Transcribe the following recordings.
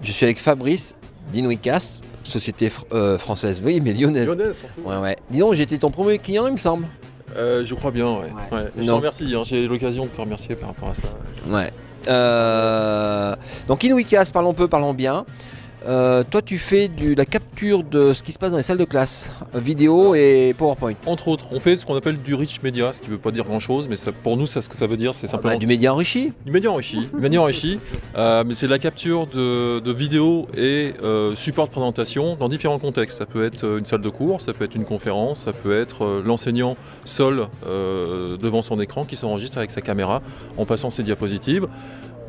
Je suis avec Fabrice d'Inwecast, société française, oui, mais lyonnaise. Ouais, ouais. Dis donc, j'ai été ton premier client, il me semble. Je crois bien, ouais. Je te remercie, hein, j'ai l'occasion de te remercier par rapport à ça. Ouais. Donc Inwecast, parlons bien. Toi, tu fais la capture de ce qui se passe dans les salles de classe, vidéo et PowerPoint. Entre autres, on fait ce qu'on appelle du rich media, ce qui ne veut pas dire grand chose, mais ça, pour nous, ce que ça veut dire, c'est simplement... Du média enrichi. Du média enrichi, mais c'est la capture de vidéos et support de présentation dans différents contextes. Ça peut être une salle de cours, ça peut être une conférence, ça peut être l'enseignant seul devant son écran qui s'enregistre avec sa caméra en passant ses diapositives.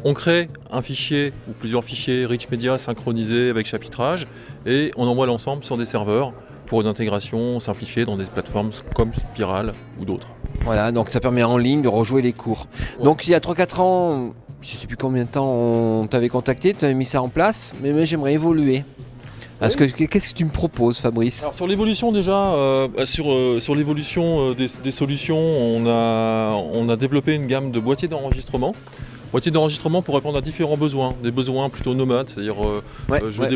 On crée un fichier ou plusieurs fichiers rich media synchronisés avec chapitrage et on envoie l'ensemble sur des serveurs pour une intégration simplifiée dans des plateformes comme Spiral ou d'autres. Voilà, donc ça permet en ligne de rejouer les cours. Ouais. Donc il y a 3-4 ans, je ne sais plus combien de temps on t'avait contacté, tu avais mis ça en place, mais j'aimerais évoluer. Qu'est-ce que tu me proposes, Fabrice? Alors sur l'évolution déjà, sur l'évolution des solutions, on a développé une gamme de boîtiers d'enregistrement. Boîtier d'enregistrement pour répondre à différents besoins, des besoins plutôt nomades, c'est-à-dire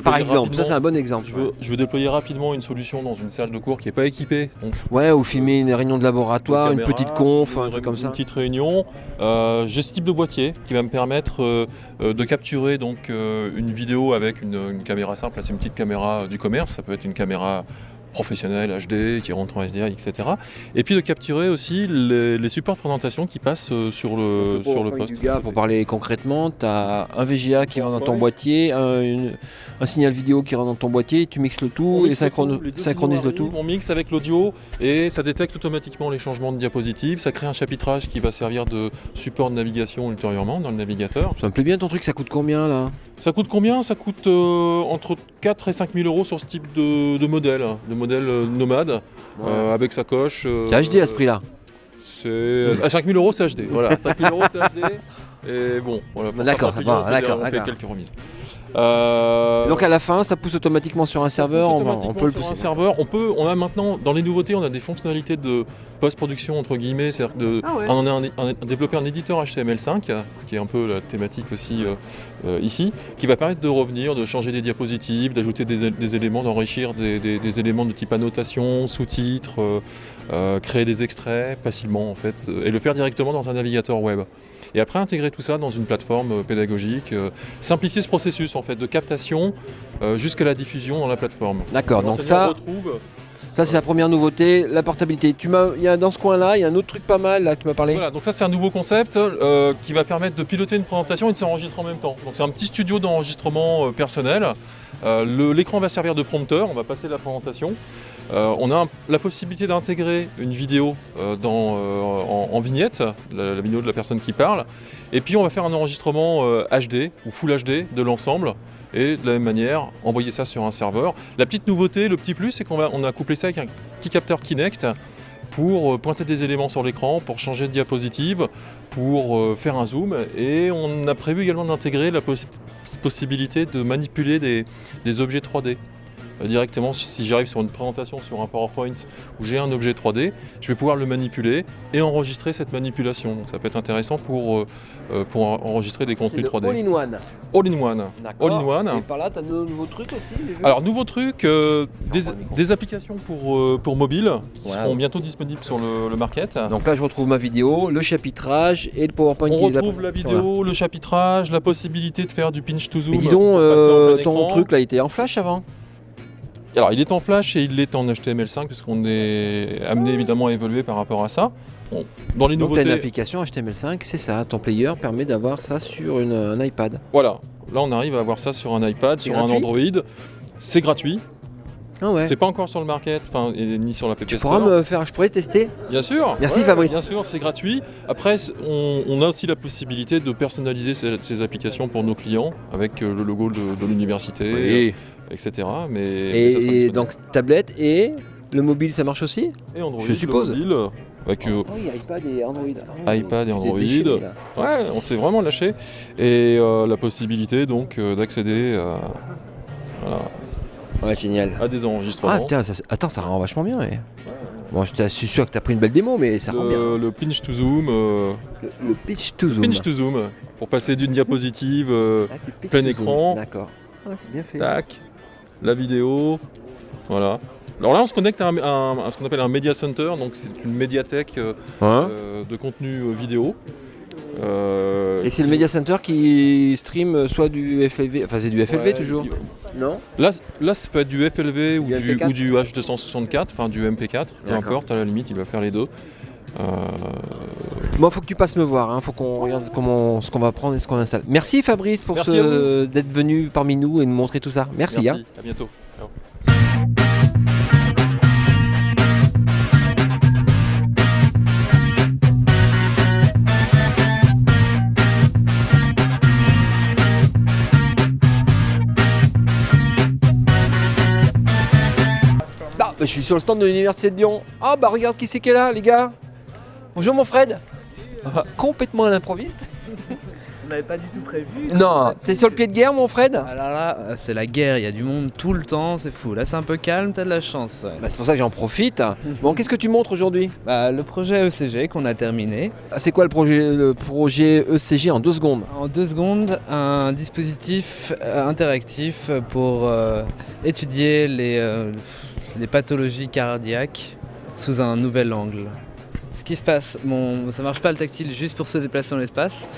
par exemple, ça c'est un bon exemple. Je veux déployer rapidement une solution dans une salle de cours qui n'est pas équipée. Donc, ou filmer une réunion de laboratoire, une petite conf, un truc comme ça. Une petite réunion. J'ai ce type de boîtier qui va me permettre de capturer donc, une vidéo avec une caméra simple, c'est une petite caméra du commerce, ça peut être une caméra professionnel, HD, qui rentre en SDI, etc. Et puis de capturer aussi les supports de présentation qui passent sur le poste. Pour parler concrètement, tu as un VGA qui rentre dans ton boîtier, un signal vidéo qui rentre dans ton boîtier, tu mixes le tout et synchronises le tout. On mixe avec l'audio et ça détecte automatiquement les changements de diapositives, ça crée un chapitrage qui va servir de support de navigation ultérieurement dans le navigateur. Ça me plaît bien ton truc, ça coûte combien là? Ça coûte combien? Ça coûte entre 4 et 5 000 euros sur ce type de modèle nomade, avec sa coche. C'est HD à ce prix-là? À 5 000 euros, c'est HD. Voilà, 5 000 euros, c'est HD. Et bon, voilà. D'accord, on fait quelques remises. Donc à la fin, ça pousse automatiquement sur un serveur. On peut le pousser sur un serveur. On a maintenant, dans les nouveautés, on a des fonctionnalités de post-production entre guillemets, c'est-à-dire on a développé un éditeur HTML5, ce qui est un peu la thématique aussi ici, qui va permettre de revenir, de changer des diapositives, d'ajouter des éléments, d'enrichir des éléments de type annotation, sous-titres, créer des extraits facilement en fait, et le faire directement dans un navigateur web. Et après intégrer tout ça dans une plateforme pédagogique, simplifier ce processus en fait de captation jusqu'à la diffusion dans la plateforme. D'accord, donc ça c'est la première nouveauté, la portabilité. Dans ce coin-là, il y a un autre truc pas mal là, tu m'as parlé. Voilà, donc ça c'est un nouveau concept qui va permettre de piloter une présentation et de s'enregistrer en même temps. Donc c'est un petit studio d'enregistrement personnel. L'écran va servir de prompteur, on va passer la présentation. On a la possibilité d'intégrer une vidéo en vignette, la vidéo de la personne qui parle. Et puis on va faire un enregistrement HD ou Full HD de l'ensemble. Et de la même manière, envoyer ça sur un serveur. La petite nouveauté, le petit plus, c'est qu'on a couplé ça avec un petit capteur Kinect pour pointer des éléments sur l'écran, pour changer de diapositive, pour faire un zoom. Et on a prévu également d'intégrer la possibilité de manipuler des objets 3D. Directement, si j'arrive sur une présentation sur un PowerPoint où j'ai un objet 3D, je vais pouvoir le manipuler et enregistrer cette manipulation. Donc ça peut être intéressant pour enregistrer des contenus 3D. All-in-one. All-in-one. Et par là, tu as de nouveaux trucs aussi? Alors, nouveaux trucs, des applications pour mobile qui seront bientôt disponibles sur le market. Donc là, je retrouve ma vidéo, le chapitrage et le PowerPoint. On retrouve la vidéo, le chapitrage, la possibilité de faire du pinch to zoom. Mais dis donc, ton truc là, il était en flash avant? Alors il est en flash et il est en HTML5 puisqu'on est amené évidemment à évoluer par rapport à ça. Bon, dans les nouveautés... Donc tu as une application HTML5, c'est ça, ton player permet d'avoir ça sur un iPad. Voilà, là on arrive à avoir ça sur un iPad, sur un Android, c'est gratuit. Ah ouais. C'est pas encore sur le market, ni sur la Tu pourras me faire, je pourrais tester. Bien sûr. Merci Fabrice. Bien sûr, c'est gratuit. Après, on a aussi la possibilité de personnaliser ces applications pour nos clients avec le logo de l'université, etc. Mais ça sera Et disponible. donc tablette et le mobile, ça marche aussi? Et Android, je suppose. le mobile, avec oui, iPad et Android. iPad et Android. Ouais, on s'est vraiment lâché. Et la possibilité donc d'accéder Ouais, génial. à des enregistrements. Ah putain, attends, ça rend vachement bien. Ouais. Bon, je suis sûr que tu as pris une belle démo, mais ça rend bien. Le pinch to zoom. Le pitch to zoom. Pinch to zoom, pour passer d'une diapositive Tu pitches plein to écran. zoom. D'accord. Ah, c'est bien fait. Tac, la vidéo, voilà. Alors là, on se connecte à ce qu'on appelle un media center, donc c'est une médiathèque de contenu vidéo. Et c'est le Media Center qui stream soit du FLV, enfin c'est du FLV toujours. Non. Là, ça peut être du FLV ou MP4. du H264, enfin du MP4, peu D'accord. importe, à la limite, il va faire les deux. Bon, faut que tu passes me voir, hein. Faut qu'on regarde ce qu'on va prendre et ce qu'on installe. Merci Fabrice pour Merci à vous. d'être venu parmi nous et nous montrer tout ça. Merci. Hein. À bientôt. Ciao. Ah, bah, je suis sur le stand de l'Université de Lyon. Ah bah regarde qui c'est qui est là, les gars. Bonjour mon Fred. Complètement à l'improviste. On n'avait pas du tout prévu. Non, t'es sur le pied de guerre mon Fred. Ah là, c'est la guerre, il y a du monde tout le temps, c'est fou. Là c'est un peu calme, t'as de la chance. Ouais. Bah, c'est pour ça que j'en profite. Bon, qu'est-ce que tu montres aujourd'hui? Le projet ECG qu'on a terminé. Ah, c'est quoi le projet ECG en 2 secondes? En 2 secondes, un dispositif interactif pour étudier les pathologies cardiaques sous un nouvel angle. Ce qui se passe, ça marche pas le tactile juste pour se déplacer dans l'espace,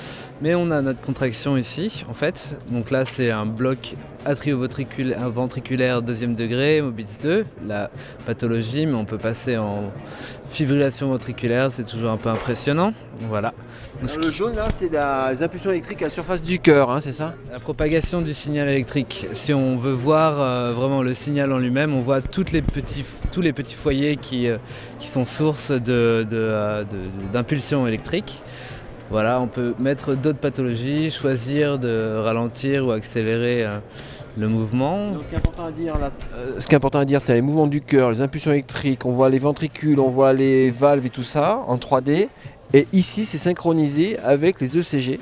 mais on a notre contraction ici en fait. Donc là c'est un bloc atrioventriculaire 2e degré, Mobitz 2, la pathologie, mais on peut passer en fibrillation ventriculaire, c'est toujours un peu impressionnant. Voilà. Donc, Le jaune là, c'est les impulsions électriques à la surface du cœur, hein, c'est ça? la propagation du signal électrique. Si on veut voir vraiment le signal en lui-même, on voit tous les petits foyers qui sont source d'impulsions électriques. Voilà, on peut mettre d'autres pathologies, choisir de ralentir ou accélérer le mouvement. Donc, ce qui est important à dire, c'est les mouvements du cœur, les impulsions électriques, on voit les ventricules, on voit les valves et tout ça en 3D. Et ici, c'est synchronisé avec les ECG.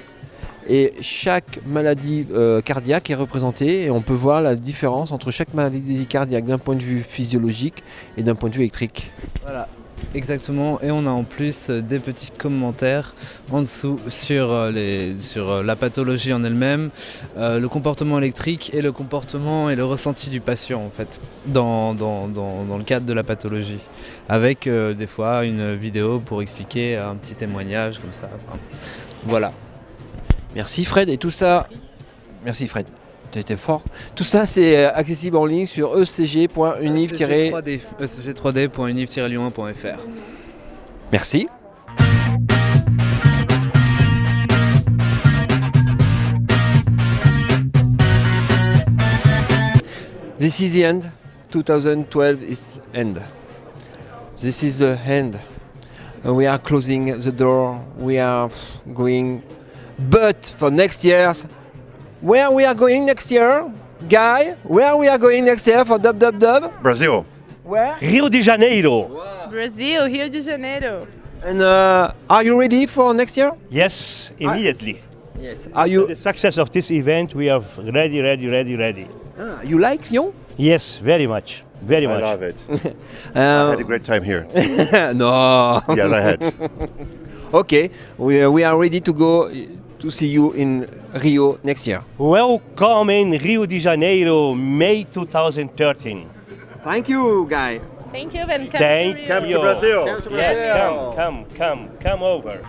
Et chaque maladie cardiaque est représentée et on peut voir la différence entre chaque maladie cardiaque d'un point de vue physiologique et d'un point de vue électrique. Voilà, exactement. Et on a en plus des petits commentaires en dessous sur la pathologie en elle-même, le comportement électrique et le comportement et le ressenti du patient en fait, dans le cadre de la pathologie. Avec des fois une vidéo pour expliquer un petit témoignage comme ça. Enfin, voilà. Merci Fred. Et tout ça, merci Fred, tu étais fort. Tout ça, c'est accessible en ligne sur ecg.univ- ecg3d.univ-lyon1.fr. Merci. This is the end. 2012 is end. This is the end. We are closing the door. We are going. But for next year, where we are going next year, Guy? Where we are going next year for Dub? Brazil. Where? Rio de Janeiro. Brazil, Rio de Janeiro. And are you ready for next year? Yes, immediately. Yes. Are you? The success of this event, we are ready. You like Lyon? Yes, very much. Very I much. love it. I had a great time here. No. Yes, I had. Okay, we are ready to go to see you in Rio next year. Welcome in Rio de Janeiro, May 2013. Thank you, Guy. Thank you and come Thank to Rio. you. Come to Brazil. Yes, come over.